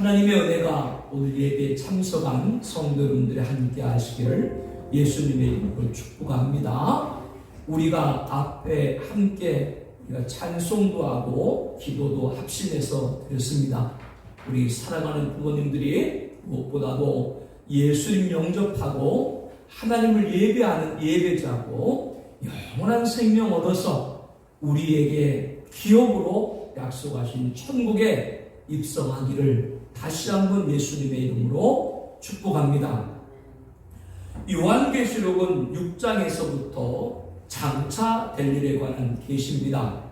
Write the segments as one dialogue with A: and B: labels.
A: 하나님의 은혜가 오늘 예배에 참석한 성도 여러분들이 함께 하시기를 예수님의 이름으로 축복합니다. 우리가 앞에 함께 찬송도 하고 기도도 합심해서 드렸습니다. 우리 사랑하는 부모님들이 무엇보다도 예수님 영접하고 하나님을 예배하는 예배자고 영원한 생명 얻어서 우리에게 기업으로 약속하신 천국에 입성하기를 다시 한번 예수님의 이름으로 축복합니다. 요한계시록은 6장에서부터 장차 될 일에 관한 계시입니다.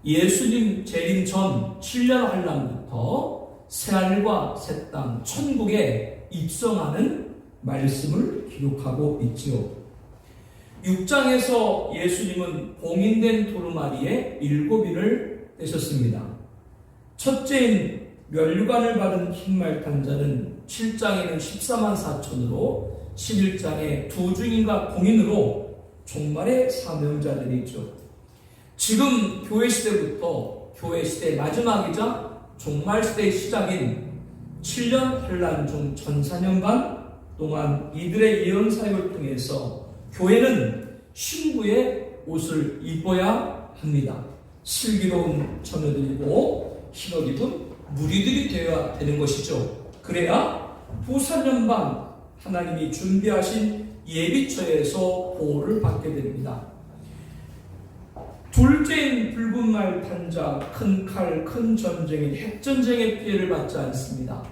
A: 예수님 재림 전 7년 환란부터 새하늘과 새 땅 천국에 입성하는 말씀을 기록하고 있지요. 6장에서 예수님은 봉인된 두루마리에 7인을 떼셨습니다. 첫째인 면류관을 받은 흰말 탄자는 7장에는 14만 4천으로 11장에 두 증인과 공인으로 종말의 사명자들이죠. 지금 교회 시대부터 교회 시대 마지막이자 종말 시대의 시작인 7년 환란 중 14년간 동안 이들의 예언 사역을 통해서 교회는 신부의 옷을 입어야 합니다. 슬기로운 처녀들이고 흰옷 입은 무리들이 되어야 되는 것이죠. 그래야 부산연방 하나님이 준비하신 예비처에서 보호를 받게 됩니다. 둘째인 붉은 말 탄자, 큰 칼, 큰 전쟁인 핵전쟁의 피해를 받지 않습니다.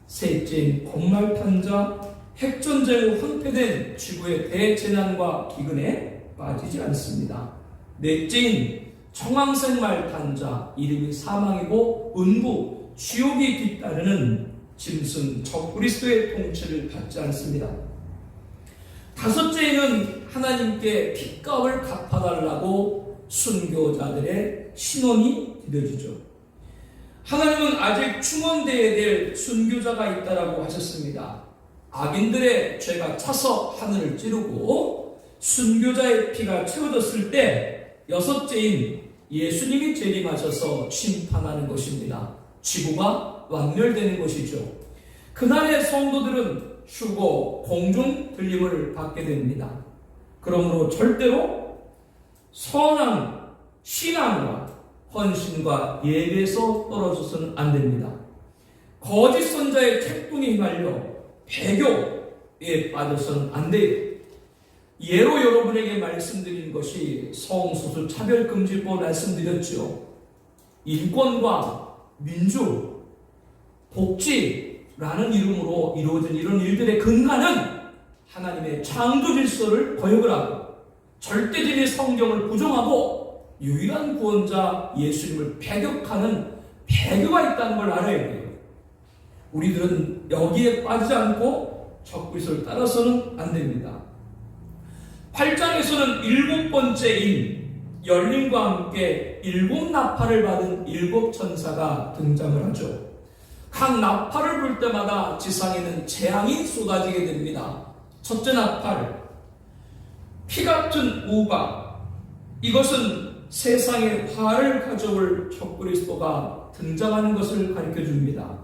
A: 셋째인 검말 탄자, 핵전쟁으로 황폐된 지구의 대재난과 기근에 빠지지 않습니다. 넷째인 청황색 말 탄자, 이름이 사망이고 은부, 지옥이 뒤따르는 짐승 적그리스도의 통치를 받지 않습니다. 다섯째는 하나님께 핏값을 갚아달라고 순교자들의 신원이 드려지죠. 하나님은 아직 충원되어야 될 순교자가 있다라고 하셨습니다. 악인들의 죄가 차서 하늘을 찌르고 순교자의 피가 채워졌을 때 여섯째인 예수님이 재림하셔서 심판하는 것입니다. 지구가 완멸되는 것이죠. 그날의 성도들은 휴고, 공중 들림을 받게 됩니다. 그러므로 절대로 선한 신앙과 헌신과 예배에서 떨어져서는 안 됩니다. 거짓 선자의 책동에 휘말려 배교에 빠져서는 안 돼요. 예로 여러분에게 말씀드린 것이 성소수 차별금지법 말씀드렸죠. 인권과 민주, 복지라는 이름으로 이루어진 이런 일들의 근간은 하나님의 창조 질서를 거역을 하고 절대적인 성경을 부정하고 유일한 구원자 예수님을 배격하는 배교가 있다는 걸 알아야 돼요. 우리들은 여기에 빠지지 않고 적그리스도를 따라서는 안 됩니다. 8장에서는 7번째인 열림과 함께 7 나팔을 받은 7 천사가 등장을 하죠. 각 나팔을 불 때마다 지상에는 재앙이 쏟아지게 됩니다. 첫째 나팔, 피 같은 우박, 이것은 세상에 화를 가져올 적그리스도가 등장하는 것을 가르쳐 줍니다.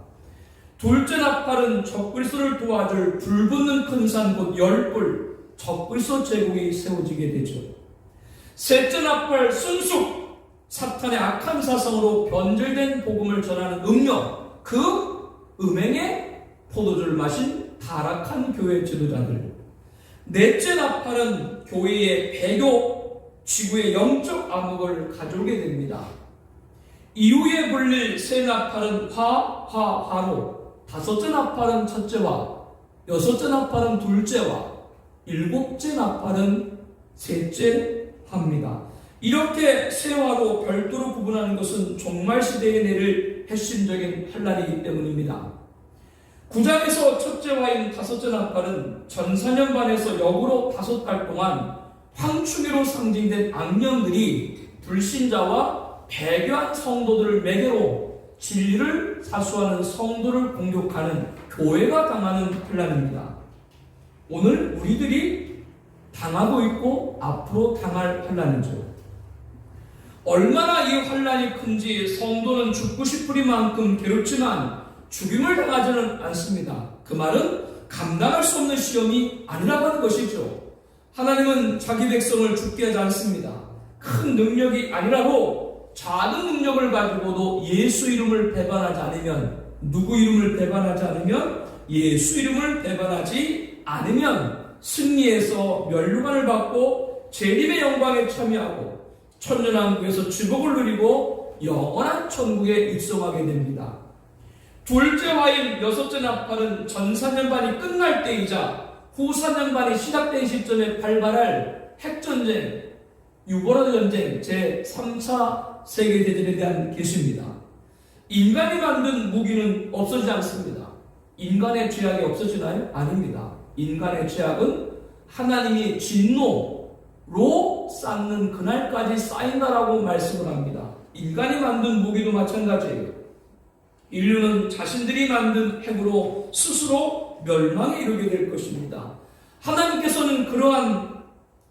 A: 둘째 나팔은 적그리스도를 도와줄 불붙는 큰 산 곧 열불, 적그리스도 제국이 세워지게 되죠. 셋째 나팔 순숙, 사탄의 악한 사성으로 변질된 복음을 전하는 음료, 그 음행의 포도주를 마신 타락한 교회 지도자들. 넷째 나팔은 교회의 배교, 지구의 영적 암흑을 가져오게 됩니다. 이후에 불릴 세 나팔은 화로, 다섯째 나팔은 첫째와, 여섯째 나팔은 둘째와, 7째 나팔은 셋째 화입니다. 이렇게 세 화로 별도로 구분하는 것은 종말 시대에 내릴 핵심적인 환란이기 때문입니다. 9장에서 첫째 화인 다섯째 나팔은 전사년반에서 역으로 5달 동안 황충이로 상징된 악령들이 불신자와 배교한 성도들을 매개로 진리를 사수하는 성도를 공격하는 교회가 당하는 환란입니다. 오늘 우리들이 당하고 있고 앞으로 당할 환란이죠. 얼마나 이 환란이 큰지 성도는 죽고 싶으리만큼 괴롭지만 죽임을 당하지는 않습니다. 그 말은 감당할 수 없는 시험이 아니라고 하는 것이죠. 하나님은 자기 백성을 죽게 하지 않습니다. 큰 능력이 아니라도 작은 능력을 가지고도 예수 이름을 배반하지 않으면, 누구 이름을 배반하지 않으면, 예수 이름을 배반하지 않으면 승리해서 멸류관을 받고 재림의 영광에 참여하고 천년왕국에서 축복을 누리고 영원한 천국에 입성하게 됩니다. 둘째 화인 여섯째 나팔은 전 4년반이 끝날 때이자 후 4년반이 시작된 시점에 발발할 핵전쟁, 유보라드 전쟁 제3차 세계대전에 대한 계시입니다. 인간이 만든 무기는 없어지지 않습니다. 인간의 죄악이 없어지나요? 아닙니다. 인간의 죄악은 하나님이 진노로 쌓는 그날까지 쌓인다라고 말씀을 합니다. 인간이 만든 무기도 마찬가지예요. 인류는 자신들이 만든 핵으로 스스로 멸망에 이르게 될 것입니다. 하나님께서는 그러한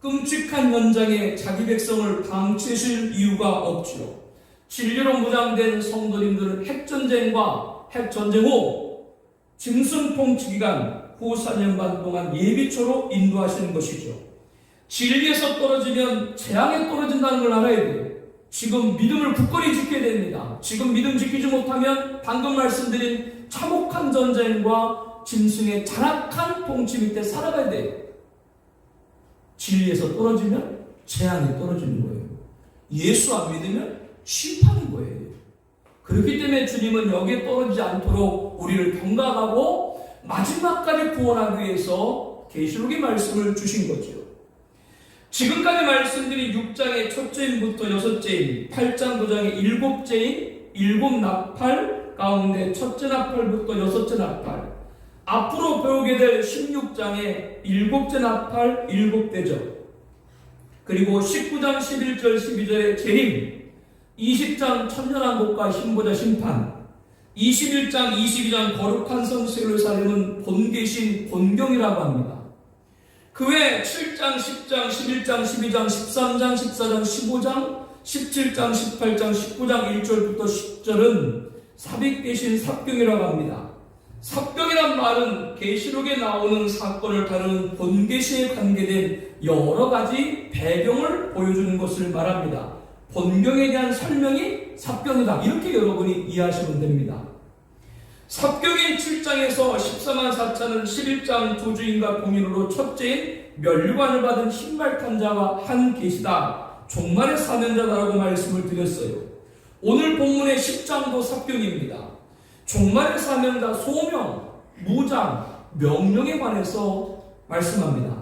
A: 끔찍한 현장에 자기 백성을 방치하실 이유가 없지요. 진리로 무장된 성도님들은 핵전쟁과 핵전쟁 후 짐승통치 기간 후 4년 반 동안 예비초로 인도하시는 것이죠. 진리에서 떨어지면 재앙에 떨어진다는 걸 알아야 돼요. 지금 믿음을 굳건히 지켜야 됩니다. 지금 믿음 지키지 못하면 방금 말씀드린 참혹한 전쟁과 짐승의 잔악한 통치 밑에 살아가야 돼요. 진리에서 떨어지면 재앙에 떨어지는 거예요. 예수 안 믿으면 심판인 거예요. 그렇기 때문에 주님은 여기에 떨어지지 않도록 우리를 경각하고 마지막까지 구원하기 위해서 계시록의 말씀을 주신 거죠. 지금까지 말씀드린 6장의 첫째인부터 여섯째인, 8장 9장의 일곱째인, 일곱 나팔 가운데 첫째 나팔부터 여섯째 나팔, 앞으로 배우게 될 16장의 일곱째 나팔, 일곱대접, 그리고 19장 11절 12절의 재림, 20장 천년왕국과 흰보자 심판, 21장 22장 거룩한 성세를 살리는 본계신 본경이라고 합니다. 그 외 7장, 10장, 11장, 12장, 13장, 14장, 15장, 17장, 18장, 19장 1절부터 10절은 삽입계신 삽경이라고 합니다. 삽경이란 말은 계시록에 나오는 사건을 다루는 본계시에 관계된 여러 가지 배경을 보여주는 것을 말합니다. 본경에 대한 설명이 삽경이다. 이렇게 여러분이 이해하시면 됩니다. 삽경인 7장에서 14만 4천은 11장 두 주인과 공인으로 첫째인 멸류관을 받은 흰발탄 자와 한 계시다. 종말의 사명자다라고 말씀을 드렸어요. 오늘 본문의 10장도 삽경입니다. 종말의 사명자 소명, 무장, 명령에 관해서 말씀합니다.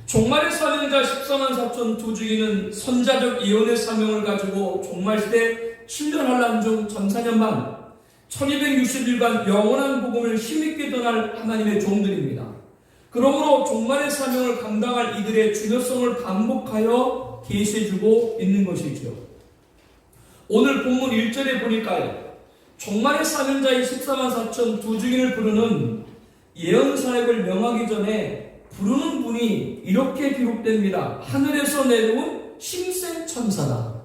A: 종말의 사명자 14만 4천 두 주인은 선자적 예언의 사명을 가지고 종말시대 7년 환란 중 전사년만 1260일간 영원한 복음을 힘있게 전할 하나님의 종들입니다. 그러므로 종말의 사명을 감당할 이들의 중요성을 반복하여 계시해주고 있는 것이죠. 오늘 본문 1절에 보니까요, 종말의 사명자인 14만 4천 두 주인을 부르는 예언사역을 명하기 전에 부르는 분이 이렇게 기록됩니다. 하늘에서 내려온 힘센 천사다.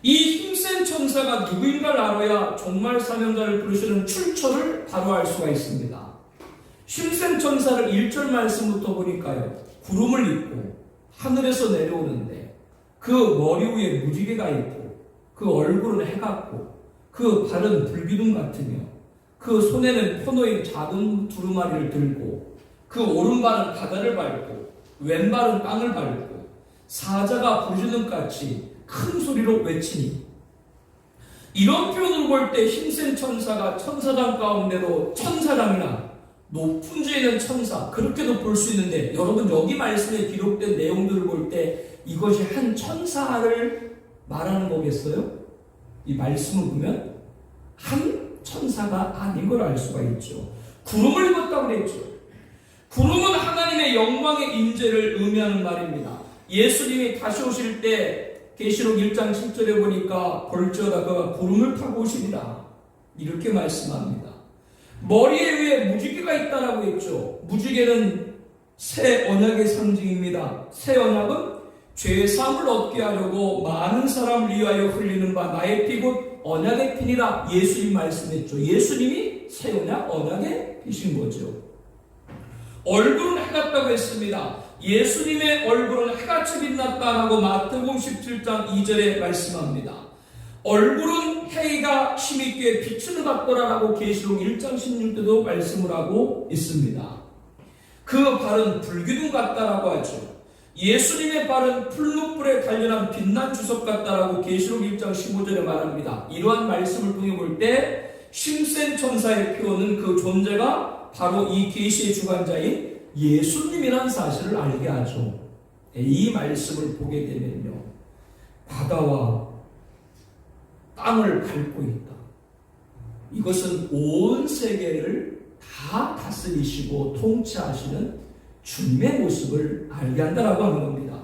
A: 이 힘센 천사가 누구인가를 알아야 종말 사명자를 부르시는 출처를 바로 알 수가 있습니다. 힘센 천사를 1절 말씀부터 보니까요, 구름을 입고 하늘에서 내려오는데 그 머리 위에 무지개가 있고 그 얼굴은 해 같고 그 발은 불기둥 같으며 그 손에는 포도인 작은 두루마리를 들고 그 오른발은 바다를 밟고 왼발은 땅을 밟고 사자가 부르짖음같이 큰 소리로 외치니, 이런 표현을 볼 때 힘센 천사가 천사장 가운데도 천사장이나 높은 지에 있는 천사, 그렇게도 볼 수 있는데, 여러분 여기 말씀에 기록된 내용들을 볼 때 이것이 한 천사를 말하는 거겠어요? 이 말씀을 보면 한 천사가 아닌 걸 알 수가 있죠. 구름을 입었다고 그랬죠. 구름은 하나님의 영광의 임재를 의미하는 말입니다. 예수님이 다시 오실 때 계시록 1장 7절에 보니까 볼지어다 그가 구름을 타고 오시리라, 이렇게 말씀합니다. 머리에 위에 무지개가 있다라고 했죠. 무지개는 새 언약의 상징입니다. 새 언약은 죄사함을 얻게 하려고 많은 사람을 위하여 흘리는 바 나의 피 곧 언약의 피니라 예수님 말씀했죠. 예수님이 새 언약 언약의 피신 거죠. 얼굴은 해 같다고 했습니다. 예수님의 얼굴은 해같이 빛났다 하고 마태복음 17장 2절에 말씀합니다. 얼굴은 해가 힘있게 비추는 같더라라고 계시록 1장 16절도 말씀을 하고 있습니다. 그 발은 불기둥 같다라고 하죠. 예수님의 발은 풀무불에 단련한 빛난 주석 같다라고 계시록 1장 15절에 말합니다. 이러한 말씀을 통해 볼 때 힘센 천사의 표현은 그 존재가 바로 이 계시의 주관자인 예수님이라는 사실을 알게 하죠. 이 말씀을 보게 되면요, 바다와 땅을 밟고 있다. 이것은 온 세계를 다 다스리시고 통치하시는 주님의 모습을 알게 한다라고 하는 겁니다.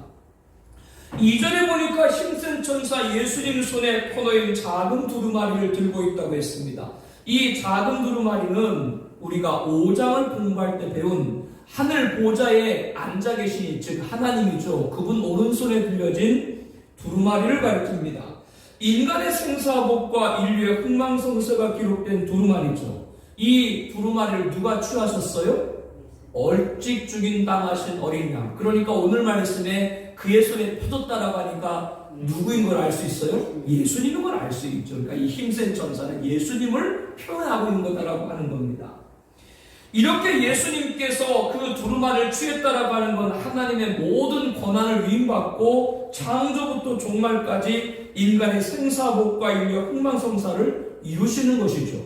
A: 2절에 보니까 힘센 천사 예수님 손에 퍼놓인 작은 두루마리를 들고 있다고 했습니다. 이 작은 두루마리는 우리가 5장을 공부할 때 배운 하늘 보좌에 앉아 계신 즉 하나님이죠. 그분 오른손에 들려진 두루마리를 가리킵니다. 인간의 생사복과 인류의 흥망성쇠가 기록된 두루마리죠. 이 두루마리를 누가 취하셨어요? 얼찍 죽인 당하신 어린 양. 그러니까 오늘 말씀에 그의 손에 펴졌다라고 하니까 누구인 걸 알 수 있어요? 예수님인 걸 알 수 있죠. 그러니까 이 힘센 천사는 예수님을 표현하고 있는 거다라고 하는 겁니다. 이렇게 예수님께서 그 두루마리를 취했다라고 하는 건 하나님의 모든 권한을 위임받고 창조부터 종말까지 인간의 생사복과 인류의 흥망성사를 이루시는 것이죠.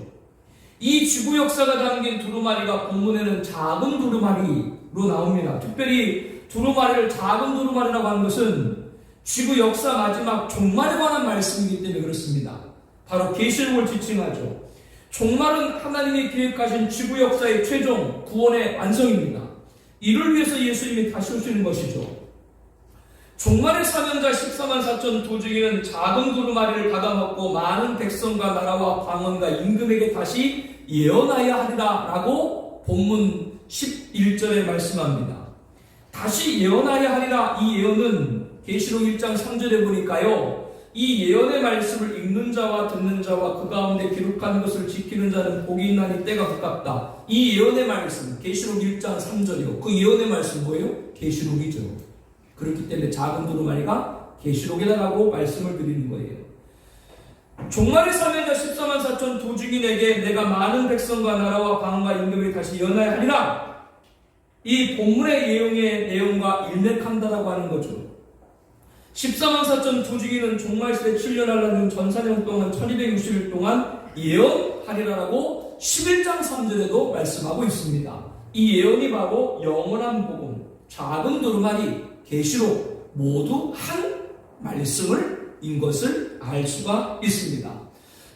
A: 이 지구 역사가 담긴 두루마리가 본문에는 작은 두루마리로 나옵니다. 특별히 두루마리를 작은 두루마리라고 하는 것은 지구 역사 마지막 종말에 관한 말씀이기 때문에 그렇습니다. 바로 계시록을 지칭하죠. 종말은 하나님이 계획하신 지구 역사의 최종 구원의 완성입니다. 이를 위해서 예수님이 다시 오시는 것이죠. 종말의 사명자 14만 4천 도중이는 작은 두루마리를 받아먹고 많은 백성과 나라와 방언과 임금에게 다시 예언하여 하리라 라고 본문 11절에 말씀합니다. 다시 예언하여 하리라, 이 예언은 계시록 1장 3절에 보니까요, 이 예언의 말씀을 읽는 자와 듣는 자와 그 가운데 기록하는 것을 지키는 자는 복이 있나니 때가 가깝다. 이 예언의 말씀 계시록 1장 3절이요. 그 예언의 말씀 뭐예요? 계시록이죠. 그렇기 때문에 작은 두루마리가 계시록이다라고 말씀을 드리는 거예요. 종말의 사명자 14만 4천 도중인에게 내가 많은 백성과 나라와 방언과 임금을 다시 예언하여 하리라. 이 본문의 예언의 내용과 일맥한다라고 하는 거죠. 14만 4천 도중인은 종말시대 7년 할라는 전사년 동안 1260일 동안 예언하리라라고 11장 3절에도 말씀하고 있습니다. 이 예언이 바로 영원한 복음, 작은 두루마리, 계시록 모두 한 말씀을 인 것을 알 수가 있습니다.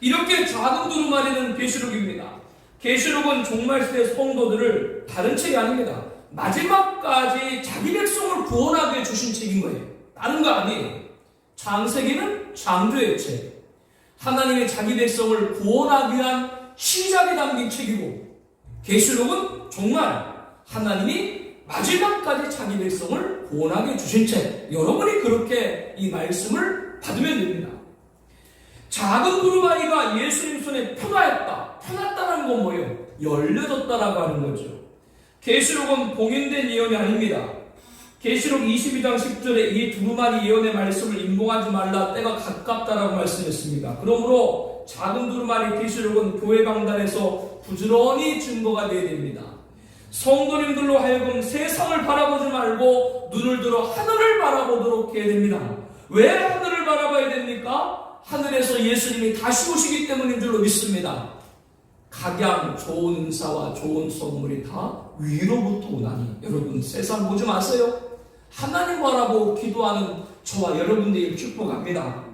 A: 이렇게 작은 두루마리는 계시록입니다. 계시록은 종말시대 성도들을 다른 책이 아닙니다. 마지막까지 자기 백성을 구원하게 주신 책인 거예요. 다른 거 아니에요. 창세기는 창조의 책, 하나님의 자기 백성을 구원하기 위한 시작이 담긴 책이고, 계시록은 정말 하나님이 마지막까지 자기 백성을 구원하게 주신 책. 여러분이 그렇게 이 말씀을 받으면 됩니다. 작은 두루마리가 예수님 손에 펴놨다는 건 뭐예요? 열려졌다라고 하는 거죠. 계시록은 봉인된 예언이 아닙니다. 계시록 22장 10절에 이 두루마리 예언의 말씀을 인봉하지 말라, 때가 가깝다라고 말씀했습니다. 그러므로 작은 두루마리 계시록은 교회 강단에서 부지런히 증거가 되어야 됩니다. 성도님들로 하여금 세상을 바라보지 말고 눈을 들어 하늘을 바라보도록 해야 됩니다. 왜 하늘을 바라봐야 됩니까? 하늘에서 예수님이 다시 오시기 때문인 줄로 믿습니다. 각양 좋은 은사와 좋은 선물이 다 위로부터 오나니 여러분 세상 보지 마세요. 하나님 바라보고 기도하는 저와 여러분들이 축복합니다.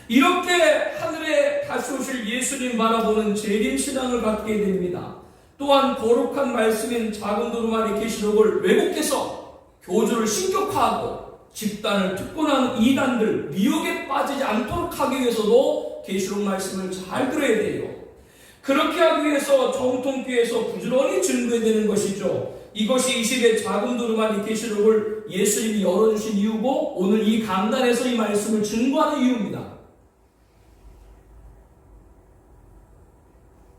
A: 이렇게 하늘에 다시 오실 예수님 바라보는 재림신앙을 갖게 됩니다. 또한 거룩한 말씀인 작은 두루마리 계시록을 왜곡해서 교주를 신격화하고 집단을 특권한 이단들 미혹에 빠지지 않도록 하기 위해서도 계시록 말씀을 잘 들어야 돼요. 그렇게 하기 위해서 정통교회에서 부지런히 증거해야 되는 것이죠. 이것이 이 시대 작은 두루마리 계시록을 예수님이 열어주신 이유고 오늘 이 강단에서 이 말씀을 증거하는 이유입니다.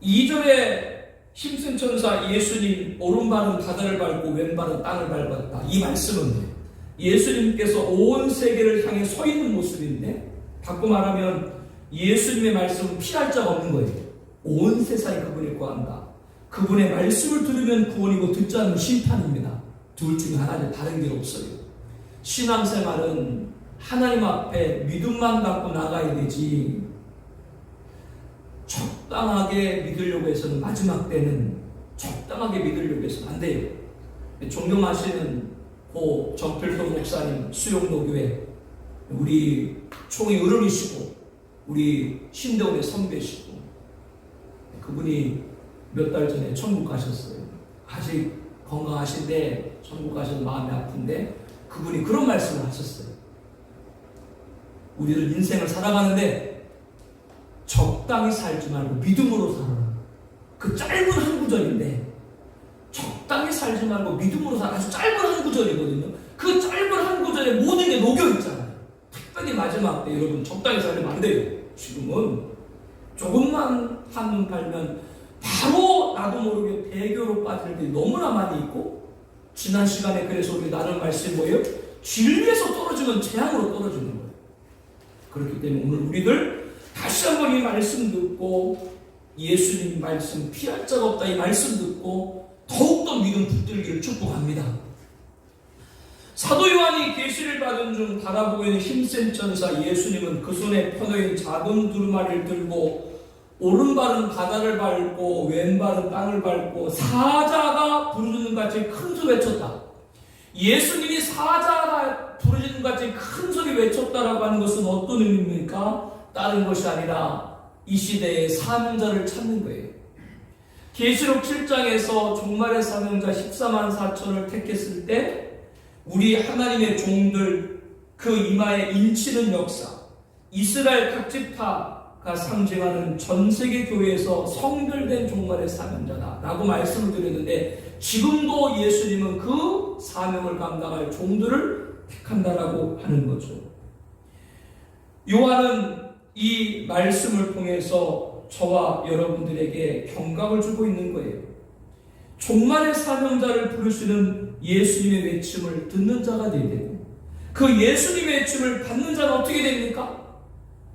A: 2절에 힘센 천사 예수님 오른발은 바다를 밟고 왼발은 땅을 밟았다. 이 말씀은 예수님께서 온 세계를 향해 서 있는 모습인데 바꿔 말하면 예수님의 말씀은 피할 자가 없는 거예요. 온 세상이 그분을 구한다. 그분의 말씀을 들으면 구원이고 듣지 않으면 심판입니다. 둘 중에 하나는 다른 게 없어요. 신앙생활은 하나님 앞에 믿음만 갖고 나가야 되지 적당하게 믿으려고 해서는 마지막 때는 적당하게 믿으려고 해서는 안 돼요. 존경하시는 고 정필도 목사님 수용노교회 우리 총회 어른이시고 우리 신대원의 선배시고 그분이 몇 달 전에 천국 가셨어요. 아직 건강하신데 천국 가셔서 마음이 아픈데 그분이 그런 말씀을 하셨어요. 우리는 인생을 살아가는데 적당히 살지 말고 믿음으로 살아라. 그 짧은 한 구절인데 적당히 살지 말고 믿음으로 살아. 아주 짧은 한 구절이거든요. 그 짧은 한 구절에 모든 게 녹여있잖아요. 특별히 마지막 때 여러분 적당히 살면 안 돼요. 지금은 조금만 한눈 팔면 바로 나도 모르게 배교로 빠질 때 너무나 많이 있고 지난 시간에 그래서 우리 나눈 말씀이 뭐예요? 진리에서 떨어지면 재앙으로 떨어지는 거예요. 그렇기 때문에 오늘 우리들 다시 한번 이 말씀 듣고 예수님 말씀 피할 자가 없다 이 말씀 듣고 더욱더 믿음 붙들기를 축복합니다. 사도 요한이 계시를 받은 중 바라보고 있는 힘센 천사 예수님은 그 손에 펴놓인 작은 두루마리를 들고 오른발은 바다를 밟고 왼발은 땅을 밟고 사자가 부르짖는 같이 큰 소리 외쳤다. 예수님이 사자가 부르짖는 같이 큰 소리 외쳤다라고 하는 것은 어떤 의미입니까? 다른 것이 아니라 이 시대의 사명자를 찾는 거예요. 계시록 7장에서 종말의 사명자 14만 4천을 택했을 때 우리 하나님의 종들 그 이마에 인치는 역사 이스라엘 각 지파가 상징하는 전세계 교회에서 성별된 종말의 사명자다라고 말씀을 드렸는데 지금도 예수님은 그 사명을 감당할 종들을 택한다라고 하는 거죠. 요한은 이 말씀을 통해서 저와 여러분들에게 경각을 주고 있는 거예요. 종말의 사명자를 부르시는 예수님의 외침을 듣는 자가 되어야 되고 그 예수님의 외침을 받는 자는 어떻게 됩니까?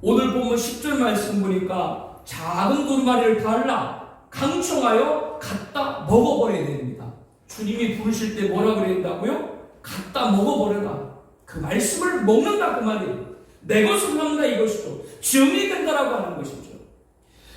A: 오늘 보면 10절 말씀 보니까 작은 두루마리를 달라 강청하여 갖다 먹어버려야 됩니다. 주님이 부르실 때 뭐라 그래야 된다고요? 갖다 먹어버려라. 그 말씀을 먹는다 그 말이에요. 내 것을 한다 이것이죠. 증이 된다라고 하는 것이죠.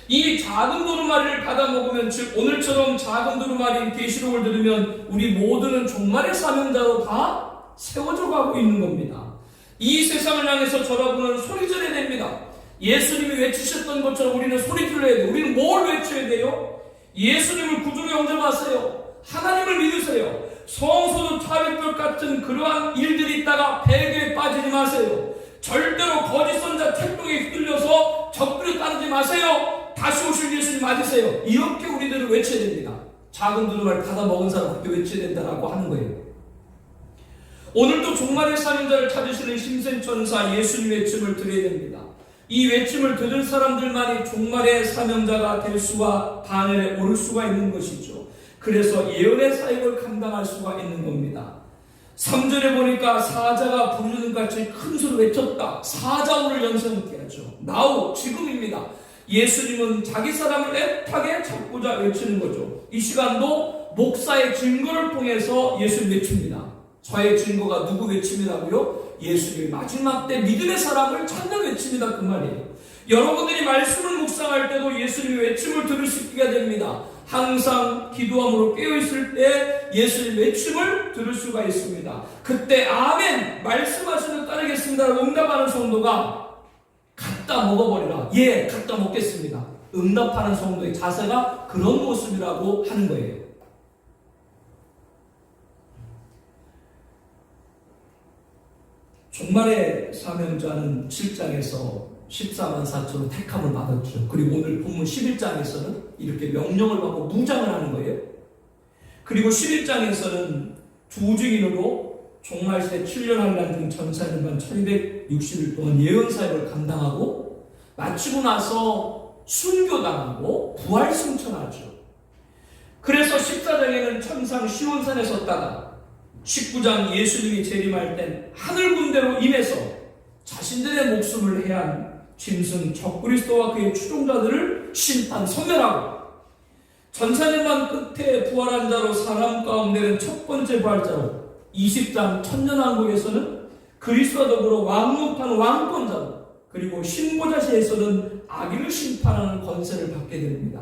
A: 이 작은 두루마리를 받아 먹으면 즉 오늘처럼 작은 두루마리 계시록을 들으면 우리 모두는 종말의 사명자로 다 세워져 가고 있는 겁니다. 이 세상을 향해서 여러분은 소리 질러야 됩니다. 예수님이 외치셨던 것처럼 우리는 소리 질러야 돼요. 우리는 뭘 외쳐야 돼요? 예수님을 구주로 영접하세요. 하나님을 믿으세요. 성소도 차별법 같은 그러한 일들이 있다가 배교에 빠지지 마세요. 절대로 거짓 선자 택동에 휘둘려서 적들을 따르지 마세요. 다시 오실 예수님 맞으세요. 이렇게 우리들은 외쳐야 됩니다. 작은 두루마리 받아 먹은 사람 그렇게 외쳐야 된다라고 하는 거예요. 오늘도 종말의 사명자를 찾으시는 힘센 천사 예수님의 외침을 드려야 됩니다. 이 외침을 들을 사람들만이 종말의 사명자가 될 수와 반열에 오를 수가 있는 것이죠. 그래서 예언의 사역을 감당할 수가 있는 겁니다. 3절에 보니까 사자가 부르짖는 같이 큰 소리로 외쳤다. 사자오를 연상케 하죠. 나오 지금입니다. 예수님은 자기 사람을 애타게 찾고자 외치는 거죠. 이 시간도 목사의 증거를 통해서 예수님 외칩니다. 저의 증거가 누구 외침이라고요? 예수님이 마지막 때 믿음의 사람을 찾는 외침이다 그 말이에요. 여러분들이 말씀을 묵상할 때도 예수님의 외침을 들을 수 있게 됩니다. 항상 기도함으로 깨어있을 때 예수님 외침을 들을 수가 있습니다. 그때 아멘 말씀하시는 따르겠습니다라고 응답하는 성도가 갖다 먹어버리라. 예, 갖다 먹겠습니다. 응답하는 성도의 자세가 그런 모습이라고 하는 거예요. 종말의 사명자는 7장에서 14만 4천으로 택함을 받았죠. 그리고 오늘 본문 11장에서는 이렇게 명령을 받고 무장을 하는 거예요. 그리고 11장에서는 두 증인으로 종말세 7년 환란 중 전사년만 1260일 동안 예언사역을 감당하고 마치고 나서 순교당하고 부활승천하죠. 그래서 14장에는 천상 시온산에 섰다가 19장 예수님이 재림할 땐 하늘 군대로 임해서 자신들의 목숨을 해한 짐승 적그리스도와 그의 추종자들을 심판 소멸하고 전사년만 끝에 부활한 자로 사람 가운데는 첫 번째 부활자로 20장 천년왕국에서는 그리스도와 더불어 왕노판 왕권자로 그리고 신보자시에서는 악인을 심판하는 권세를 받게 됩니다.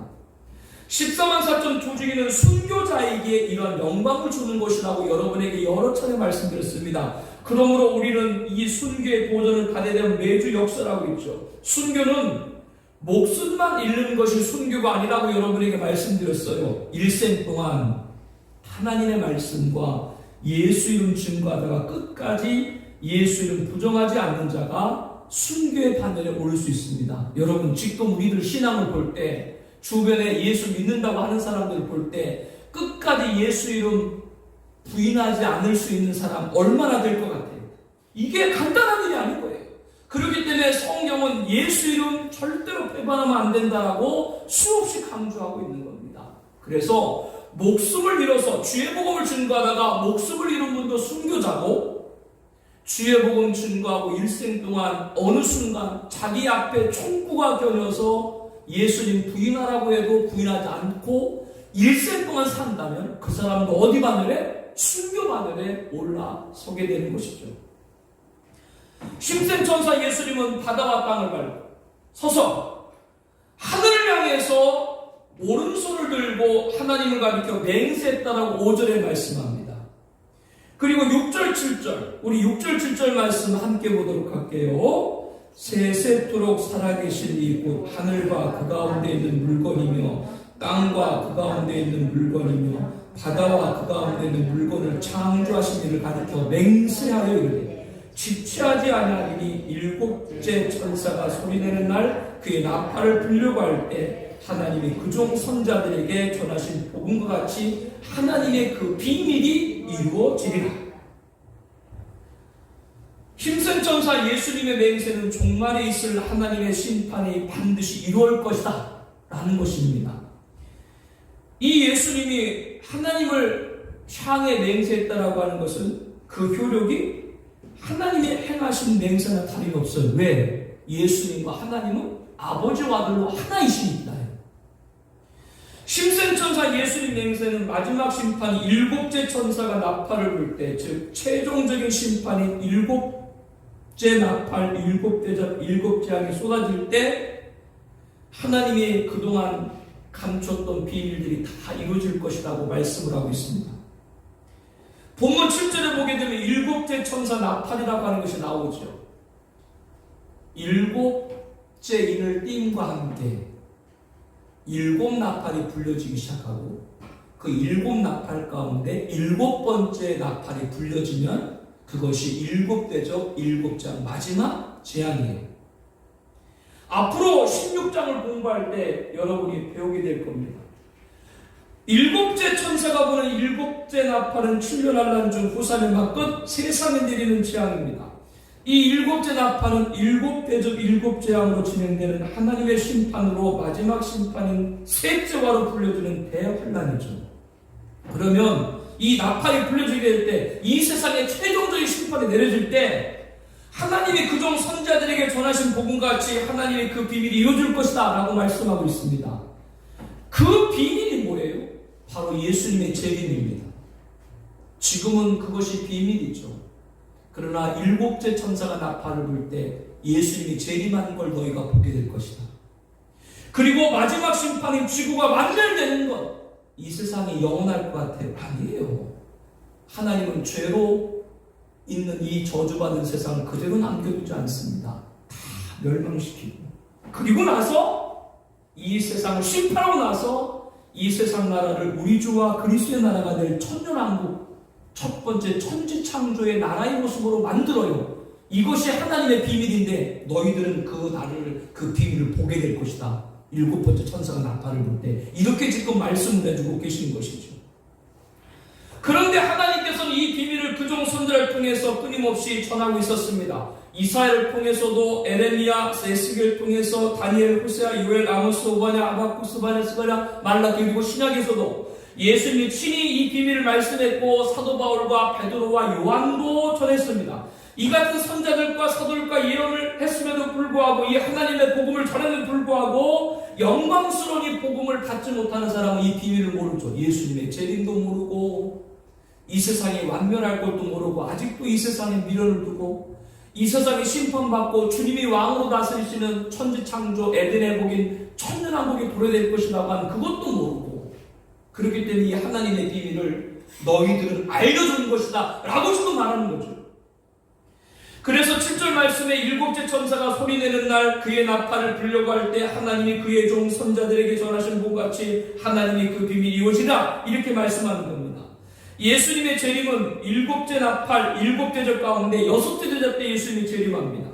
A: 14만 4천 조직에는 순교자에게 이러한 영광을 주는 것이라고 여러분에게 여러 차례 말씀드렸습니다. 그러므로 우리는 이 순교의 보전을 받아야 되는 매주 역사라고 있죠. 순교는 목숨만 잃는 것이 순교가 아니라고 여러분에게 말씀드렸어요. 일생 동안 하나님의 말씀과 예수 이름 증거하다가 끝까지 예수 이름 부정하지 않는 자가 순교의 반열에 오를 수 있습니다. 여러분 지금 우리들 신앙을 볼 때 주변에 예수 믿는다고 하는 사람들을 볼 때 끝까지 예수 이름 부인하지 않을 수 있는 사람 얼마나 될 것 같아요? 이게 간단한 일이 아닌 거예요. 그렇기 때문에 성경은 예수 이름 절대로 배반하면 안 된다라고 수없이 강조하고 있는 겁니다. 그래서 목숨을 잃어서 주의 복음을 증거하다가 목숨을 잃은 분도 순교자고 주의 복음 증거하고 일생 동안 어느 순간 자기 앞에 총구가 겨녀서 예수님 부인하라고 해도 부인하지 않고 일생 동안 산다면 그 사람도 어디 바늘에? 순교 바늘에 올라서게 되는 것이죠. 심생천사 예수님은 바다와 땅을 밟고 서서 하늘을 향해서 오른손을 들고 하나님을 가리켜 맹세했다라고 5절에 말씀합니다. 그리고 6절 7절 우리 6절 7절 말씀 함께 보도록 할게요. 세세토록 살아계신 이곳 하늘과 그 가운데 있는 물건이며 땅과 그 가운데 있는 물건이며 바다와 그 가운데 있는 물건을 창조하신 이를 가리켜 맹세하여 이르되 지체하지 아니하리니 일곱째 천사가 소리내는 날 그의 나팔을 불려고 할 때 하나님이 그종 선자들에게 전하신 복음과 같이 하나님의 그 비밀이 이루어지리라. 힘센 천사 예수님의 맹세는 종말에 있을 하나님의 심판이 반드시 이루어질 것이다 라는 것입니다. 이 예수님이 하나님을 향해 맹세했다라고 하는 것은 그 효력이 하나님의 행하신 맹세나 다름없어요. 왜? 예수님과 하나님은 아버지와 아들로 하나이시니까요. 심센 천사 예수님 맹세는 마지막 심판이 일곱째 천사가 나팔을 불 때, 즉 최종적인 심판인 일곱째 나팔, 일곱째 양이 쏟아질 때 하나님이 그동안 감췄던 비밀들이 다 이루어질 것이라고 말씀을 하고 있습니다. 본문 7절에 보게 되면 일곱째 천사 나팔이라고 하는 것이 나오죠. 일곱째 인을 띠임과 함께 일곱 나팔이 불려지기 시작하고 그 일곱 나팔 가운데 일곱 번째 나팔이 불려지면 그것이 일곱대적 일곱장 마지막 재앙이에요. 앞으로 16장을 공부할 때 여러분이 배우게 될 겁니다. 일곱째 천사가 보는 일곱째 나팔은 7년 환란 중 후사년만 끝 세상에 내리는 재앙입니다. 이 일곱째 나팔은 일곱대적 일곱재앙으로 진행되는 하나님의 심판으로 마지막 심판인 셋째화로 불려지는 대환란이죠. 그러면 이 나팔이 불려지게 될 때 이 세상에 최종적인 심판이 내려질 때 하나님이 그종 선자들에게 전하신 복음같이 하나님의 그 비밀이 이루어질 것이다 라고 말씀하고 있습니다. 그 비밀이 뭐예요? 바로 예수님의 재림입니다. 지금은 그것이 비밀이죠. 그러나 일곱째 천사가 나팔을 불 때 예수님이 재림하는 걸 너희가 보게 될 것이다. 그리고 마지막 심판인 지구가 완전되는 것, 이 세상이 영원할 것 같아요? 아니에요. 하나님은 죄로 있는 이 저주받은 세상을 그대로 남겨두지 않습니다. 다 멸망시키고 그리고 나서 이 세상을 심판하고 나서 이 세상 나라를 우리 주와 그리스도의 나라가 될 천년왕국 첫 번째 천지창조의 나라의 모습으로 만들어요. 이것이 하나님의 비밀인데 너희들은 그 나라를 그 비밀을 보게 될 것이다. 일곱 번째 천사가 나팔을 불 때 이렇게 지금 말씀을 해주고 계시는 것이죠. 그런데 하나님께서는 이 비밀을 그종 선지자를 통해서 끊임없이 전하고 있었습니다. 이사야를 통해서도 에레미야, 에스겔을 통해서 다니엘, 호세아, 요엘, 아모스, 오바냐, 아바쿠, 스바냐, 스가랴, 말라기, 그리고 신약에서도 예수님이 친히 이 비밀을 말씀했고 사도 바울과 베드로와 요한도 전했습니다. 이 같은 선자들과 사도들과 예언을 했음에도 불구하고 이 하나님의 복음을 전했음에도 불구하고 영광스러운 이 복음을 받지 못하는 사람은 이 비밀을 모르죠. 예수님의 재림도 모르고 이 세상이 완멸할 것도 모르고 아직도 이 세상에 미련을 두고 이 세상에 심판받고 주님이 왕으로 다스리시는 천지창조 에덴의 복인 천년왕국이 도래될 것이라고 하는 그것도 모르고 그렇기 때문에 이 하나님의 비밀을 너희들은 알려주는 것이다 라고 지금 말하는 거죠. 그래서 7절 말씀에 일곱째 천사가 소리내는 날 그의 나팔을 불려고 할 때 하나님이 그의 종 선자들에게 전하신 것 같이 하나님이 그 비밀이 이루어지라 이렇게 말씀하는 겁니다. 예수님의 재림은 일곱째 나팔, 일곱째 절 가운데 여섯째 대접 때 예수님이 재림합니다.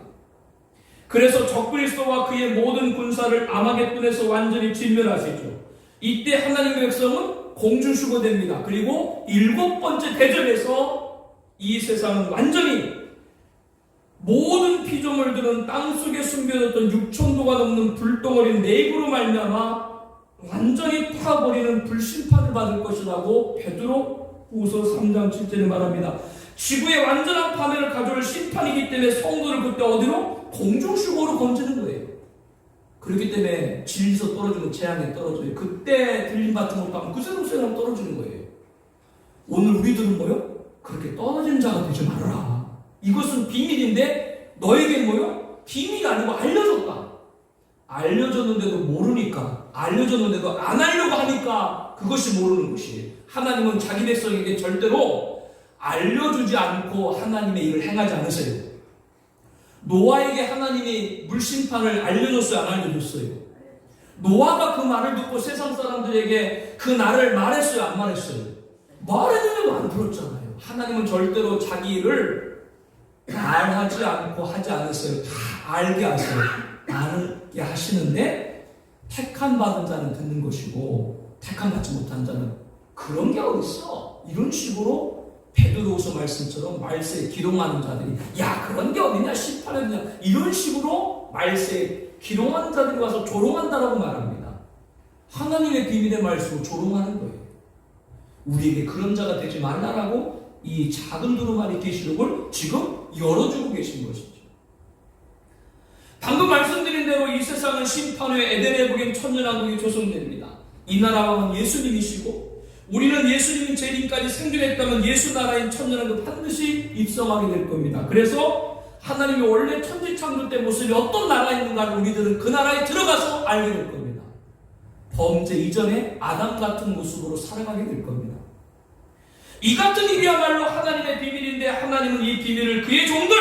A: 그래서 적그리스도와 그의 모든 군사를 아마겟돈에서 완전히 진멸하시죠. 이때 하나님의 백성은 공중수거됩니다. 그리고 일곱 번째 대접에서 이 세상은 완전히 모든 피조물들은 땅속에 숨겨졌던 6,000도가 넘는 불덩어리 내부로 말미암아 완전히 타버리는 불심판을 받을 것이라고 베드로 후서 3장 7절에 말합니다. 지구의 완전한 파멸을 가져올 심판이기 때문에 성도를 그때 어디로? 공중수거로 건지는 거예요. 그렇기 때문에 진리에서 떨어지고 재앙에 떨어져요. 그때 들림받지 못하면 그새로 떨어지는 거예요. 오늘 우리들은 뭐요? 그렇게 떨어진 자가 되지 말아라. 이것은 비밀인데 너에게 뭐요? 비밀이 아니고 알려줬다. 알려줬는데도 모르니까, 알려줬는데도 안 하려고 하니까 그것이 모르는 것이에요. 하나님은 자기 백성에게 절대로 알려주지 않고 하나님의 일을 행하지 않으세요. 노아에게 하나님이 물심판을 알려줬어요? 안 알려줬어요? 노아가 그 말을 듣고 세상 사람들에게 그 날을 말했어요? 안 말했어요? 말했는데도 안 들었잖아요. 하나님은 절대로 자기 일을 말하지 않고 하지 않았어요. 다 알게 하세요. 알게 하시는데 택함 받은 자는 듣는 것이고 택함 받지 못한 자는 그런 게 어딨어? 이런 식으로 베드로후서 말씀처럼 말세에 기동하는 자들이 야 그런 게 어디냐 심판했냐 이런 식으로 말세에 기동하는 자들이 와서 조롱한다라고 말합니다. 하나님의 비밀의 말씀으로 조롱하는 거예요. 우리에게 그런 자가 되지 말라라고 이 작은 두루마리 계시록을 지금 열어주고 계신 것이죠. 방금 말씀드린 대로 이 세상은 심판 후에 에덴의 복인 천년왕국이 조성됩니다. 이 나라 왕은 예수님이시고 우리는 예수님이 재림까지 생존했다면 예수 나라인 천년왕국 반드시 입성하게 될 겁니다. 그래서 하나님이 원래 천지창조 때 모습이 어떤 나라에 있는가를 우리들은 그 나라에 들어가서 알게 될 겁니다. 범죄 이전에 아담 같은 모습으로 살아가게 될 겁니다. 이 같은 일이야말로 하나님의 비밀인데 하나님은 이 비밀을 그의 종들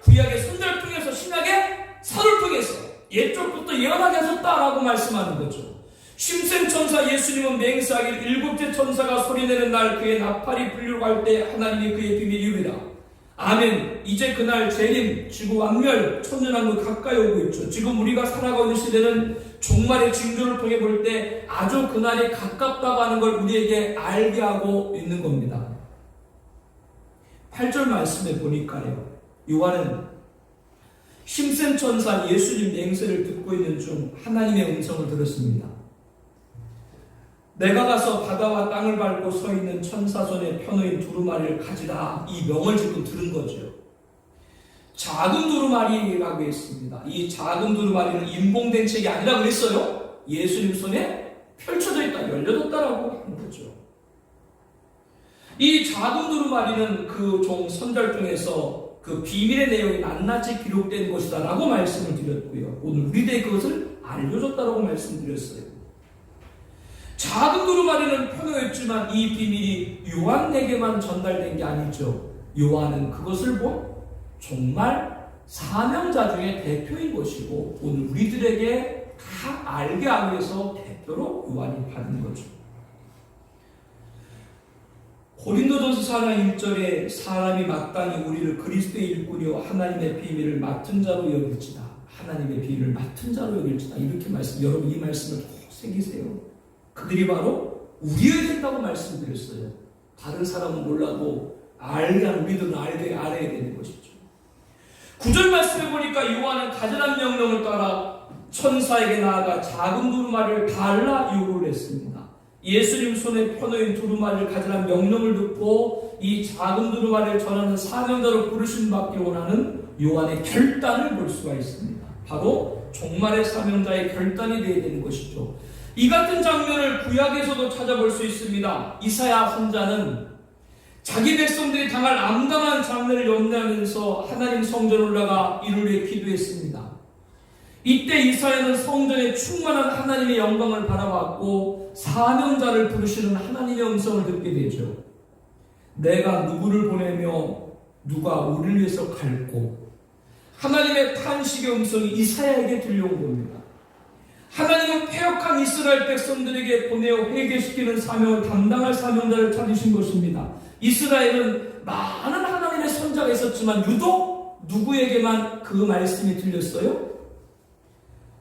A: 구약의 선지자를 통해서 신약의 사도를 통해서 옛적부터 예언하게 하셨다라고 말씀하는 거죠. 심생천사 예수님은 맹세하길 일곱째 천사가 소리내는 날 그의 나팔이 불리려고 할 때 하나님이 그의 비밀이 이루리라. 아멘. 이제 그날 재림, 지구 완멸, 천년왕국 가까이 오고 있죠. 지금 우리가 살아가고 있는 시대는 종말의 징조를 통해 볼 때 아주 그날이 가깝다고 하는 걸 우리에게 알게 하고 있는 겁니다. 8절 말씀에 보니까요. 요한은 심생천사 예수님 맹세를 듣고 있는 중 하나님의 음성을 들었습니다. 내가 가서 바다와 땅을 밟고 서 있는 천사손에 펴놓인 두루마리를 가지라. 이 명을 지금 들은 거죠. 작은 두루마리라고 했습니다. 이 작은 두루마리는 인봉된 책이 아니라 그랬어요. 예수님 손에 펼쳐져 있다, 열려졌다라고 하는 거죠. 이 작은 두루마리는 그 종 선지자를 통해서 그 비밀의 내용이 낱낱이 기록된 것이다 라고 말씀을 드렸고요. 오늘 우리들에게 그것을 알려줬다라고 말씀드렸어요. 작은 두루마리는 펴놓였지만 이 비밀이 요한에게만 전달된 게 아니죠. 요한은 그것을 정말 사명자 중에 대표인 것이고 오늘 우리들에게 다 알게 하기 위해서 대표로 요한이 받은 거죠. 고린도전서 4장 1절에 사람이 마땅히 우리를 그리스도의 일꾼이요 하나님의 비밀을 맡은 자로 여길지다. 하나님의 비밀을 맡은 자로 여길지다. 이렇게 여러분 이 말씀을 꼭 새기세요. 그들이 바로 우리여야 된다고 말씀드렸어요. 다른 사람은 몰라도 우리들은 알아야 되는 것이죠. 9절 말씀에 보니까 요한은 가져란 명령을 따라 천사에게 나아가 작은 두루마리를 달라 요구를 했습니다. 예수님 손에 펴놓인 두루마리를 가져란 명령을 듣고 이 작은 두루마리를 전하는 사명자로 부르심 받기 원하는 요한의 결단을 볼 수가 있습니다. 바로 종말의 사명자의 결단이 되어야 되는 것이죠. 이 같은 장면을 구약에서도 찾아볼 수 있습니다. 이사야 선자는 자기 백성들이 당할 암담한 장면을 염려하면서 하나님 성전에 올라가 이를 위해 기도했습니다. 이때 이사야는 성전에 충만한 하나님의 영광을 바라봤고 사명자를 부르시는 하나님의 음성을 듣게 되죠. 내가 누구를 보내며 누가 우리를 위해서 갈고, 하나님의 탄식의 음성이 이사야에게 들려온 겁니다. 하나님은 패역한 이스라엘 백성들에게 보내어 회개시키는 사명을 담당할 사명자를 찾으신 것입니다. 이스라엘은 많은 하나님의 선자가 있었지만 유독 누구에게만 그 말씀이 들렸어요?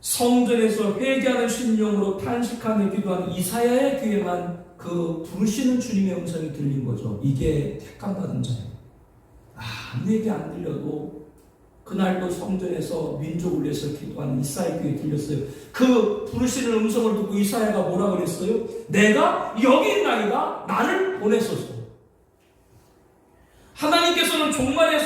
A: 성전에서 회개하는 심령으로 탄식하며 기도하는 이사야의 귀에만 그 부르시는 주님의 음성이 들린 거죠. 이게 택함받은 자예요. 아무에게 안 들려도 그날도 성전에서 민족을 위해서 기도하는 이사야의 귀에 들렸어요. 그 부르시는 음성을 듣고 이사야가 뭐라 그랬어요? 내가 여기 있나이다, 나를 보내소서. 하나님께서는 종말의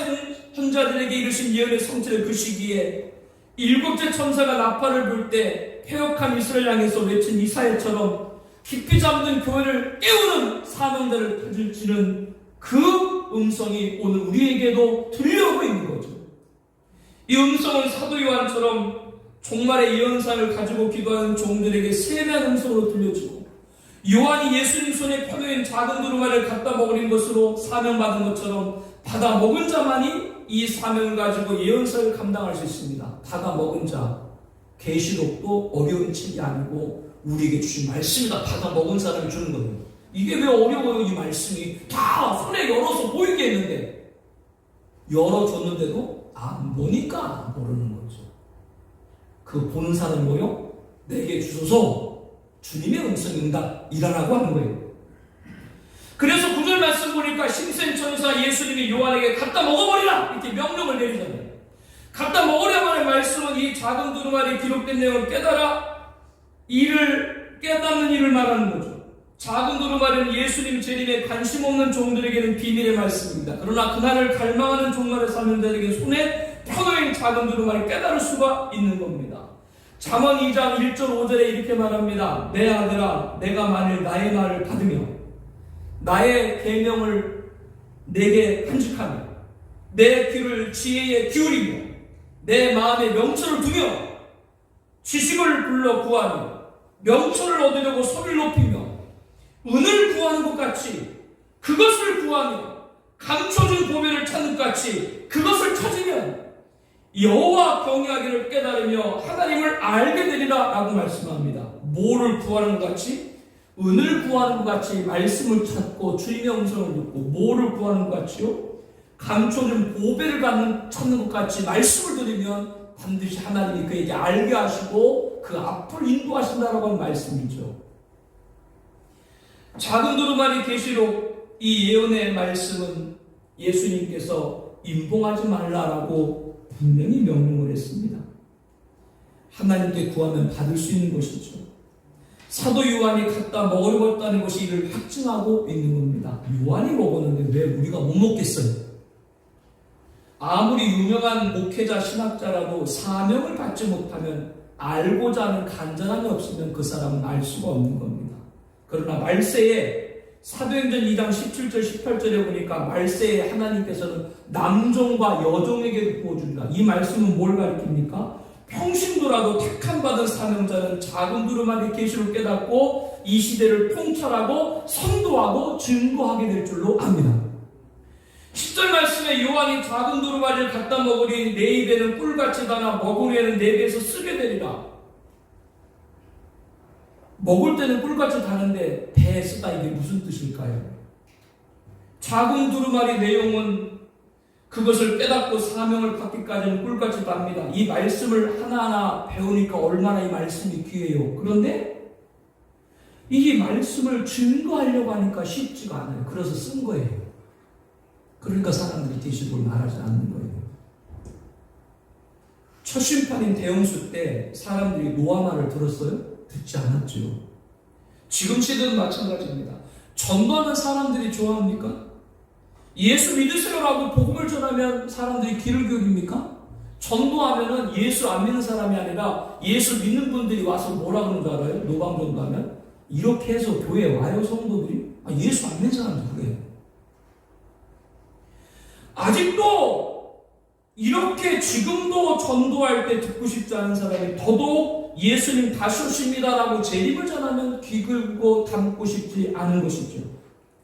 A: 선자들에게 이르신 예언의 성취를 그 시기에 일곱째 천사가 나팔을 불 때 패역한 이스라엘 향해서 외친 이사야처럼 깊이 잠든 교회를 깨우는 사명자를 찾을지는 그 음성이 오늘 우리에게도 들려오고 있는 거죠. 이 음성은 사도 요한처럼 종말의 예언상을 가지고 기도하는 종들에게 세미한 음성으로 들려지고, 요한이 예수님 손에 펴놓인 작은 두루마리를 갖다 먹으린 것으로 사명받은 것처럼 받아 먹은 자만이 이 사명을 가지고 예언서를 감당할 수 있습니다. 받아 먹은 자, 계시록도 어려운 책이 아니고 우리에게 주신 말씀이다. 받아 먹은 사람이 주는 거예요. 이게 왜 어려워요? 이 말씀이 다 손에 열어서 보이게 했는데, 열어줬는데도 안 보니까 모르는 거죠. 그 보는 사람이 뭐요? 내게 주소서, 주님의 음성 응답 일하라고 하는 거예요. 그래서 9절 말씀 보니까 심센천사 예수님이 요한에게 갖다 먹어버리라 이렇게 명령을 내리잖아요. 갖다 먹으려고 하는 말씀은 이 작은 두루마리에 기록된 내용을 깨닫는 일을 말하는 거죠. 작은 두루마리는 예수님 재림에 관심 없는 종들에게는 비밀의 말씀입니다. 그러나 그날을 갈망하는 종말의 사명자들에게 손에 펴놓인 작은 두루마리를 깨달을 수가 있는 겁니다. 잠언 2장 1절 5절에 이렇게 말합니다. 내 아들아, 내가 만일 나의 말을 받으며 나의 계명을 내게 간직하며 내 귀를 지혜에 기울이며 내 마음에 명철을 두며 지식을 불러 구하며 명철을 얻으려고 소리를 높이며 은을 구하는 것 같이 그것을 구하며 감춰진 보배를 찾는 것 같이 그것을 찾으면 여호와 경외하기를 깨달으며 하나님을 알게 되리라 라고 말씀합니다. 뭐를 구하는 것 같이? 은을 구하는 것 같이 말씀을 찾고 주님의 음성을 듣고, 뭐를 구하는 것 같이요? 감춰진 보배를 찾는 것 같이 말씀을 들으면 반드시 하나님이 그에게 알게 하시고 그 앞을 인도하신다라고 하는 말씀이죠. 작은 두루마리 계시록 이 예언의 말씀은 예수님께서 임봉하지 말라라고 분명히 명령을 했습니다. 하나님께 구하면 받을 수 있는 것이죠. 사도 요한이 갖다 먹으려고 것이 이를 확증하고 있는 겁니다. 요한이 먹었는데 왜 우리가 못 먹겠어요? 아무리 유명한 목회자 신학자라도 사명을 받지 못하면 알고자 하는 간절함이 없으면 그 사람은 알 수가 없는 겁니다. 그러나 말세에 사도행전 2장 17절 18절에 보니까 말세에 하나님께서는 남종과 여종에게 부어주리라. 이 말씀은 뭘 가리킵니까? 평신도라도 택함받은 사명자는 작은 두루마리 계시를 깨닫고 이 시대를 통찰하고 선도하고 증거하게 될 줄로 압니다. 10절 말씀에 요한이 작은 두루마리를 갖다 먹으니 내 입에는 꿀같이 다나 먹으려는 내 배에서 쓰게 되리라. 먹을 때는 꿀같이 다는데 배에 쓰다, 이게 무슨 뜻일까요? 작은 두루마리 내용은 그것을 깨닫고 사명을 받기까지는 꿀같이 답니다. 이 말씀을 하나하나 배우니까 얼마나 이 말씀이 귀해요. 그런데 이 말씀을 증거하려고 하니까 쉽지가 않아요. 그래서 쓴 거예요. 그러니까 사람들이 계시록을 말하지 않는 거예요. 첫 심판인 대홍수 때 사람들이 노아 말을 들었어요? 듣지 않았죠. 지금 시대도 마찬가지입니다. 전도하는 사람들이 좋아합니까? 예수 믿으세요라고 복음을 전하면 사람들이 귀를 기울입니까? 전도하면은 예수 안 믿는 사람이 아니라 예수 믿는 분들이 와서 뭐라 그러는 줄 알아요? 노방 전도하면? 이렇게 해서 교회에 와요, 성도들이? 예수 안 믿는 사람도 그래요. 아직도 이렇게 지금도 전도할 때 듣고 싶지 않은 사람이 더더욱 예수님 다시 오십니다라고 재림을 전하면 귀 긁고 담고 싶지 않은 것이죠.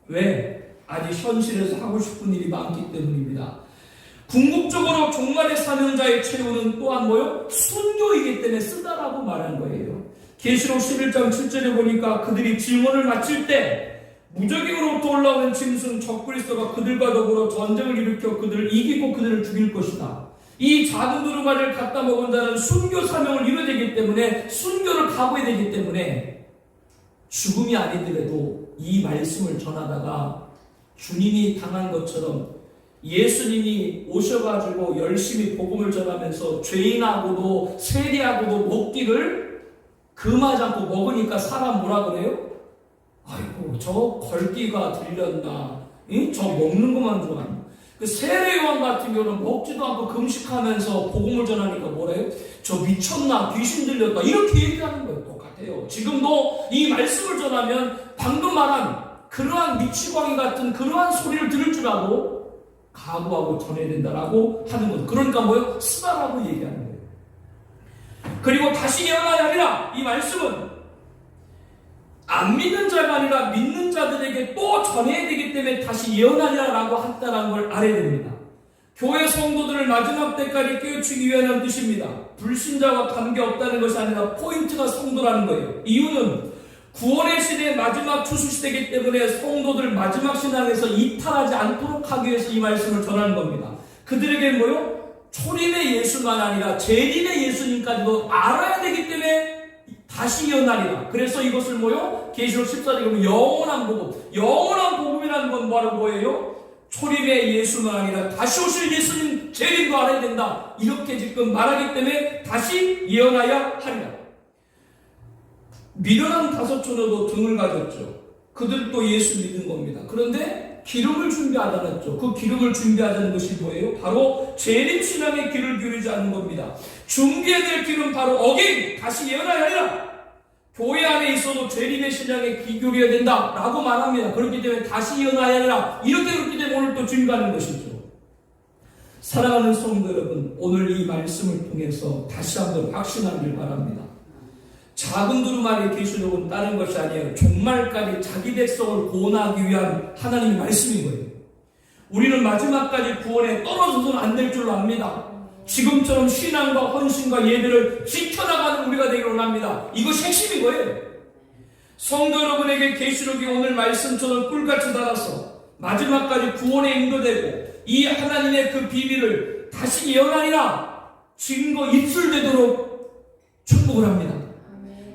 A: 왜? 아직 현실에서 하고 싶은 일이 많기 때문입니다. 궁극적으로 종말의 사명자의 최후는 또한 뭐요? 순교이기 때문에 쓰다라고 말한 거예요. 계시록 11장 7절에 보니까 그들이 증언을 마칠 때 무적행으로부터 올라오는 짐승 적그리스도가 그들과 더불어 전쟁을 일으켜 그들을 이기고 그들을 죽일 것이다. 이 작은 두루마리를 갖다 먹은 자는 순교 사명을 이뤄야 되기 때문에 순교를 각오해야 되기 때문에 죽음이 아니더라도 이 말씀을 전하다가 주님이 당한 것처럼 예수님이 오셔가지고 열심히 복음을 전하면서 죄인하고도 세리하고도 먹기를 금하지 않고 먹으니까 사람 뭐라 그래요? 아이고 저 걸기가 들렸나? 저 먹는 것만 좋아하는. 그 세례요한 같은 경우는 먹지도 않고 금식하면서 복음을 전하니까 뭐래요? 저 미쳤나? 귀신 들렸다? 이렇게 얘기하는 거예요. 똑같아요. 지금도 이 말씀을 전하면 방금 말한 그러한 미치광이 같은 그러한 소리를 들을 줄 알고 각오하고 전해야 된다라고 하는 거죠. 그러니까 뭐예요? 쓰다라고 얘기하는 거예요. 그리고 다시 예언하여 하리라. 이 말씀은 안 믿는 자가 아니라 믿는 자들에게 또 전해야 되기 때문에 다시 예언하리라라고 한다는 걸 알아야 됩니다. 교회 성도들을 마지막 때까지 깨우치기 위한 뜻입니다. 불신자와 관계없다는 것이 아니라 포인트가 성도라는 거예요. 이유는 구원의 시대의 마지막 추수 시대이기 때문에 성도들 마지막 신앙에서 이탈하지 않도록 하기 위해서 이 말씀을 전하는 겁니다. 그들에게 뭐요? 초림의 예수만 아니라 재림의 예수님까지도 알아야 되기 때문에 다시 예언하리라. 그래서 이것을 뭐요? 계시록 14절에 보면 영원한 복음. 영원한 복음이라는 건 바로 뭐예요? 초림의 예수만 아니라 다시 오실 예수님 재림도 알아야 된다. 이렇게 지금 말하기 때문에 다시 예언하여 하리라. 미련한 다섯 처녀도 등을 가졌죠. 그들도 예수 믿는 겁니다. 그런데 기름을 준비하지 않았죠. 그 기름을 준비하자는 것이 뭐예요? 바로 재림 신앙의 귀를 기울이지 않는 겁니다. 준비해야 될 길은 바로 어게인 다시 예언하여 하리라. 교회 안에 있어도 재림의 신앙에 귀 기울여야 된다 라고 말합니다. 그렇기 때문에 다시 예언하여 하리라. 이렇게 그렇기 때문에 오늘 또 준비하는 것이죠. 사랑하는 성도 여러분, 오늘 이 말씀을 통해서 다시 한번 확신하길 바랍니다. 작은 두루마리 계시록은 다른 것이 아니에요. 종말까지 자기 백성을 구원하기 위한 하나님의 말씀인 거예요. 우리는 마지막까지 구원에 떨어져서는 안 될 줄로 압니다. 지금처럼 신앙과 헌신과 예배를 지켜나가는 우리가 되기를 원합니다. 이것이 핵심인 거예요. 성도 여러분에게 계시록이 오늘 말씀처럼 꿀같이 달아서 마지막까지 구원에 인도되고 이 하나님의 그 비밀을 다시 예언하리라 증거 입술되도록 축복을 합니다.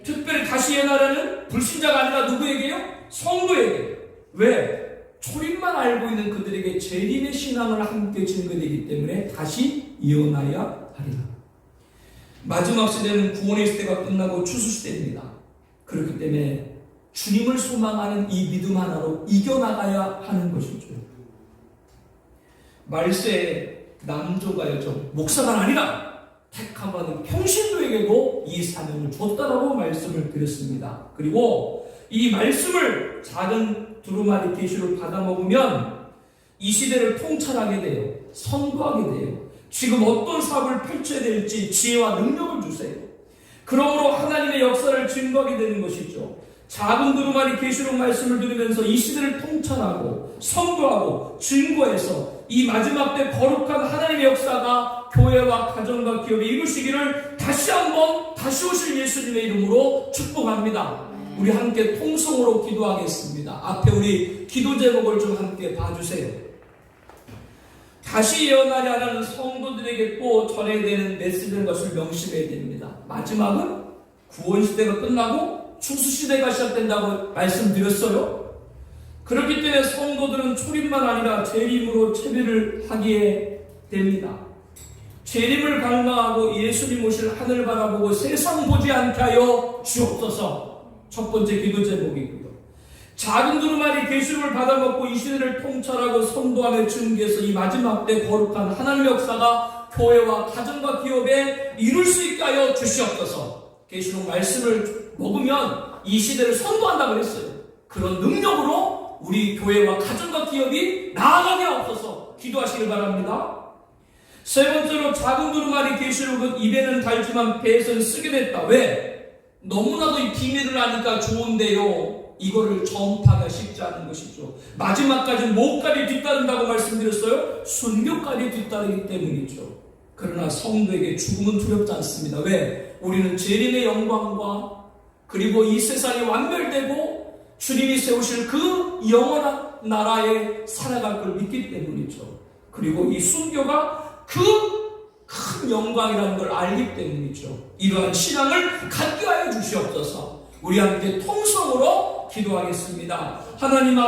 A: 특별히 다시 예언하라는 불신자가 아니라 누구에게요? 성도에게. 왜? 초림만 알고 있는 그들에게 재림의 신앙을 함께 증거되기 때문에 다시 예언하여 하리라. 마지막 시대는 구원의 시대가 끝나고 추수 시대입니다. 그렇기 때문에 주님을 소망하는 이 믿음 하나로 이겨나가야 하는 것이죠. 말세에 남조가 여정, 목사가 아니라 택함 받은 평신도에게도 이 사명을 줬다라고 말씀을 드렸습니다. 그리고 이 말씀을 작은 두루마리 계시를 받아 먹으면 이 시대를 통찰하게 돼요. 선도하게 돼요. 지금 어떤 사업을 펼쳐야 될지 지혜와 능력을 주세요. 그러므로 하나님의 역사를 증거하게 되는 것이죠. 작은 두루마리 계시록 말씀을 들으면서 이 시대를 통찰하고 선도하고 증거해서 이 마지막 때 거룩한 하나님의 역사가 교회와 가정과 기업에 이루시기를 다시 한번 다시 오실 예수님의 이름으로 축복합니다. 우리 함께 통성으로 기도하겠습니다. 앞에 우리 기도 제목을 좀 함께 봐주세요. 다시 예언하려 하는 성도들에게 또 전해야 되는 메시지인 것을 명심해야 됩니다. 마지막은 구원시대가 끝나고 추수시대가 시작된다고 말씀드렸어요. 그렇기 때문에 성도들은 초림만 아니라 재림으로 체비를 하게 됩니다. 재림을 갈망하고 예수님 오실 하늘 바라보고 세상 보지 않게 하여 주옵소서. 첫 번째 기도 제목이고요. 작은 두루마리 계시를 받아먹고 이 시대를 통찰하고 선도함의 증기에서 이 마지막 때 거룩한 하나님의 역사가 교회와 가정과 기업에 이룰 수 있게 하여 주시옵소서. 계시록 말씀을 먹으면 이 시대를 선도한다고 그랬어요. 그런 능력으로 우리 교회와 가정과 기업이 나아가게 하옵소서. 기도하시길 바랍니다. 세 번째로 작은 두루마리 계시록은 입에는 달지만 배에서는 쓰게 됐다. 왜? 너무나도 이 비밀을 아니까 좋은데요, 이거를 전파가 쉽지 않은 것이죠. 마지막까지 뭐까지 뒤따른다고 말씀드렸어요? 순교까지 뒤따르기 때문이죠. 그러나 성도에게 죽음은 두렵지 않습니다. 왜? 우리는 재림의 영광과 그리고 이 세상이 완멸되고 주님이 세우실 그 영원한 나라에 살아갈 걸 믿기 때문이죠. 그리고 이 순교가 그 큰 영광이라는 걸 알기 때문이죠. 이러한 신앙을 갖게 하여 주시옵소서. 우리 함께 통성으로 기도하겠습니다. 하나님